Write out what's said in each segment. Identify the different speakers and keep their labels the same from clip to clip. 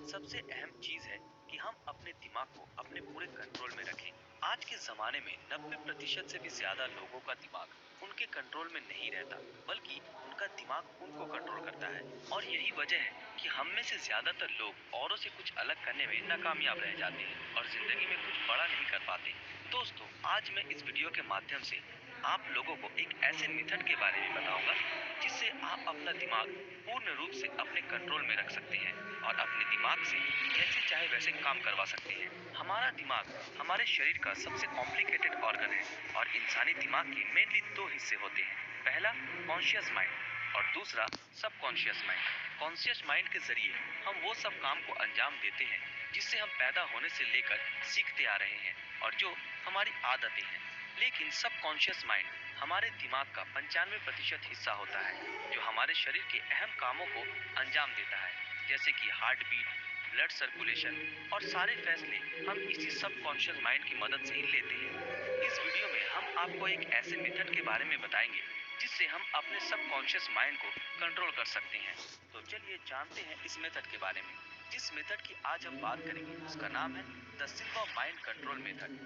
Speaker 1: सबसे अहम चीज है कि हम अपने दिमाग को अपने पूरे कंट्रोल में रखें। आज के जमाने में 90% से भी ज्यादा लोगों का दिमाग उनके कंट्रोल में नहीं रहता, बल्कि उनका दिमाग उनको कंट्रोल करता है। और यही वजह है कि हम में से ज्यादातर लोग औरों से कुछ अलग करने में नाकामयाब रह जाते हैं और जिंदगी में कुछ बड़ा नहीं कर पाते। दोस्तों, आज मैं इस वीडियो के माध्यम से आप लोगों को एक ऐसे मेथड के बारे में बताऊंगा जिससे आप अपना दिमाग पूर्ण रूप से अपने कंट्रोल में रख सकते हैं और अपने दिमाग से जैसे चाहे वैसे काम करवा सकते हैं। हमारा दिमाग हमारे शरीर का सबसे कॉम्प्लिकेटेड ऑर्गन है और इंसानी दिमाग के मेनली दो हिस्से होते हैं। पहला कॉन्शियस माइंड और दूसरा सबकॉन्शियस माइंड। कॉन्शियस माइंड के जरिए हम वो सब काम को अंजाम देते हैं जिससे हम पैदा होने से लेकर सीखते आ रहे हैं और जो हमारी आदतें हैं। लेकिन सबकॉन्शियस माइंड हमारे दिमाग का 95% हिस्सा होता है जो हमारे शरीर के अहम कामों को अंजाम देता है, जैसे कि हार्ट बीट, ब्लड सर्कुलेशन और सारे फैसले हम इसी सबकॉन्शियस माइंड की मदद से ही लेते हैं। इस वीडियो में हम आपको एक ऐसे मेथड के बारे में बताएंगे जिससे हम अपने सबकॉन्शियस माइंड को कंट्रोल कर सकते हैं। तो चलिए जानते हैं इस मेथड के बारे में। जिस मेथड की आज हम बात करेंगे उसका नाम है the Silva mind control method.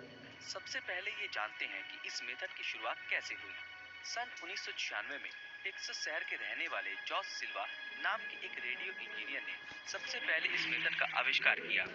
Speaker 1: सबसे पहले ये जानते हैं कि इस मेथड की शुरुआत कैसे हुई। सन 1996 में टेक्सास शहर के रहने वाले जॉस सिल्वा नाम के एक रेडियो इंजीनियर ने सबसे पहले इस मेथड का आविष्कार किया।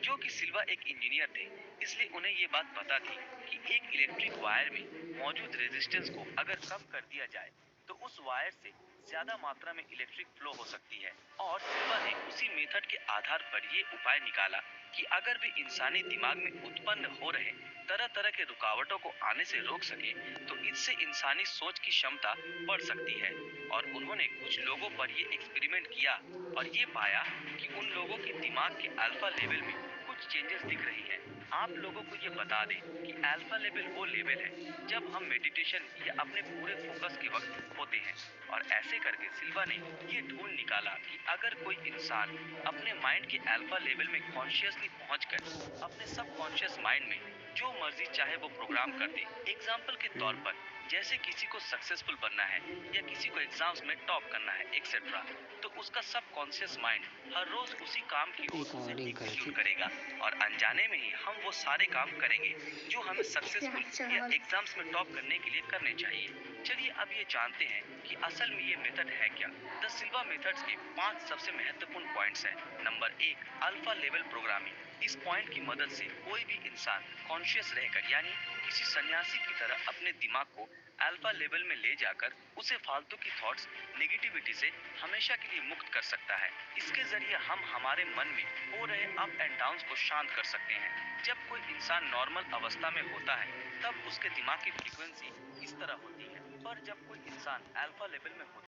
Speaker 1: क्योंकि सिल्वा एक इंजीनियर थे, इसलिए उन्हें ये बात पता थी कि एक इलेक्ट्रिक वायर में मौजूद रेजिस्टेंस को अगर कम कर दिया जाए तो उस वायर से ज्यादा मात्रा में इलेक्ट्रिक फ्लो हो सकती है। और सिल्वा ने उसी मेथड के आधार पर ये उपाय निकाला कि अगर भी इंसानी दिमाग में उत्पन्न हो रहे तरह तरह के रुकावटों को आने से रोक सके तो इससे इंसानी सोच की क्षमता बढ़ सकती है। और उन्होंने कुछ लोगों पर ये एक्सपेरिमेंट किया और ये पाया कि उन लोगों के दिमाग के अल्फा लेवल में कुछ चेंजेस दिख रही हैं। आप लोगों को ये बता दें कि अल्फा लेवल वो लेवल है जब हम मेडिटेशन या अपने पूरे फोकस के वक्त होते हैं। और ऐसे करके सिल्वा ने ये ढूंढ निकाला कि अगर कोई इंसान अपने माइंड के अल्फा लेवल में कॉन्शियसली पहुंचकर अपने सबकॉन्शियस माइंड में जो मर्जी चाहे वो प्रोग्राम कर दे। एग्जाम्पल के तौर पर जैसे किसी को सक्सेसफुल बनना है या किसी को एग्जाम्स में टॉप करना है एक्सेट्रा, तो उसका सबकॉन्शियस माइंड हर रोज उसी काम की ओर उसे
Speaker 2: रिकॉर्डिंग करे
Speaker 1: एग्जीक्यूट
Speaker 2: छी।
Speaker 1: करेगा और अनजाने में ही हम वो सारे काम करेंगे जो हमें सक्सेसफुल या एग्जाम्स में टॉप करने के लिए करने चाहिए। चलिए अब ये जानते हैं कि असल में ये मेथड है क्या। द सिल्वा मेथड्स के 5 सबसे महत्वपूर्ण पॉइंट्स हैं। Number 1, alpha level programming. इस पॉइंट की मदद से कोई भी इंसान कॉन्शियस रहकर यानी किसी सन्यासी की तरह अपने दिमाग को अल्फा लेवल में ले जाकर उसे फालतू की थॉट्स, नेगेटिविटी से हमेशा के लिए मुक्त कर सकता है। इसके जरिए हम हमारे मन में हो रहे अप एंड डाउन्स को शांत कर सकते हैं। जब कोई इंसान नॉर्मल अवस्था में होता है तब उसके दिमाग की फ्रीक्वेंसी इस तरह होती है, पर जब कोई इंसान अल्फा लेवल में होता है